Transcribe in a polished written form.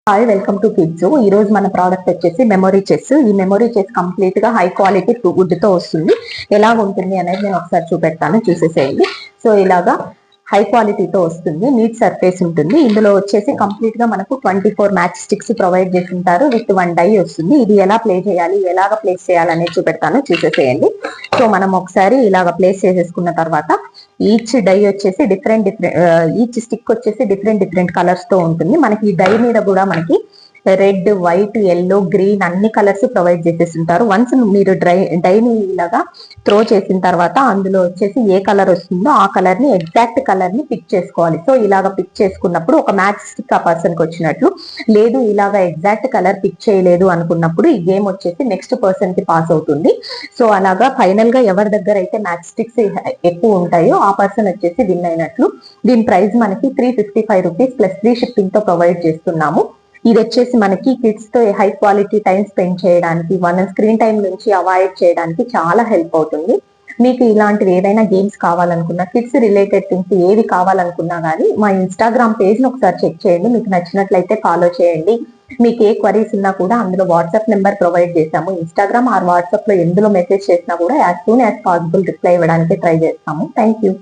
Hi, welcome to kids. ఈ రోజు మన ప్రోడక్ట్ వచ్చేసి మెమరీ చెస్. ఈ మెమరీ చెస్ కంప్లీట్ గా హై క్వాలిటీ వుడ్ తో వస్తుంది. ఎలా ఉంటుంది అనేది నేను ఒకసారి చూపెడతాను, చూసేసేయండి. సో ఇలాగా హై క్వాలిటీతో వస్తుంది, నీట్ సర్ఫేస్ ఉంటుంది. ఇందులో వచ్చేసి కంప్లీట్ గా మనకు 24 మ్యాచ్ స్టిక్స్ ప్రొవైడ్ చేసి ఉంటారు. విత్ 1 డై వస్తుంది. ఇది ఎలా ప్లే చేయాలి, ఎలాగ ప్లేస్ చేయాలి అనేది చూపెడతాను, చూసేసేయండి. సో మనం ఒకసారి ఇలాగ ప్లేస్ చేసేసుకున్న తర్వాత ఈచ్ డై వచ్చేసి ఈచ్ స్టిక్ వచ్చేసి డిఫరెంట్ కలర్స్ తో ఉంటుంది. మనకి ఈ డై మీద కూడా మనకి రెడ్, వైట్, ఎల్లో, గ్రీన్ అన్ని కలర్స్ ప్రొవైడ్ చేసేసి ఉంటారు. వన్స్ మీరు డైని ఇలాగా త్రో చేసిన తర్వాత అందులో వచ్చేసి ఏ కలర్ వస్తుందో ఆ కలర్ ని ఎగ్జాక్ట్ కలర్ ని పిక్ చేసుకోవాలి. సో ఇలాగ పిక్ చేసుకున్నప్పుడు ఒక మ్యాచ్ స్టిక్ ఆ పర్సన్ కి వచ్చినట్లు. లేదు ఇలాగ ఎగ్జాక్ట్ కలర్ పిక్ చేయలేదు అనుకున్నప్పుడు ఈ గేమ్ వచ్చేసి నెక్స్ట్ పర్సన్ కి పాస్ అవుతుంది. సో అలాగా ఫైనల్ గా ఎవరి దగ్గర అయితే మ్యాచ్ స్టిక్స్ ఎక్కువ ఉంటాయో ఆ పర్సన్ వచ్చేసి విన్ అయినట్లు. దీని ప్రైస్ మనకి 355 రూపీస్ ప్లస్ ఫ్రీ షిప్పింగ్ తో ప్రొవైడ్ చేస్తున్నాము. ఇది వచ్చేసి మనకి కిడ్స్ తో హై క్వాలిటీ టైం స్పెండ్ చేయడానికి, మన స్క్రీన్ టైం నుంచి అవాయిడ్ చేయడానికి చాలా హెల్ప్ అవుతుంది. మీకు ఇలాంటివి ఏదైనా గేమ్స్ కావాలనుకున్నా, కిడ్స్ రిలేటెడ్ థింగ్స్ ఏవి కావాలనుకున్నా కానీ మా ఇన్స్టాగ్రామ్ పేజ్ ని ఒకసారి చెక్ చేయండి. మీకు నచ్చినట్లయితే ఫాలో చేయండి. మీకు ఏ క్వరీస్ ఉన్నా కూడా అందులో వాట్సాప్ నెంబర్ ప్రొవైడ్ చేస్తాము. ఇన్స్టాగ్రామ్ ఆర్ వాట్సాప్ లో ఎందులో మెసేజ్ చేసినా కూడా as soon as possible reply ఇవ్వడానికి ట్రై చేస్తాము. Thank you.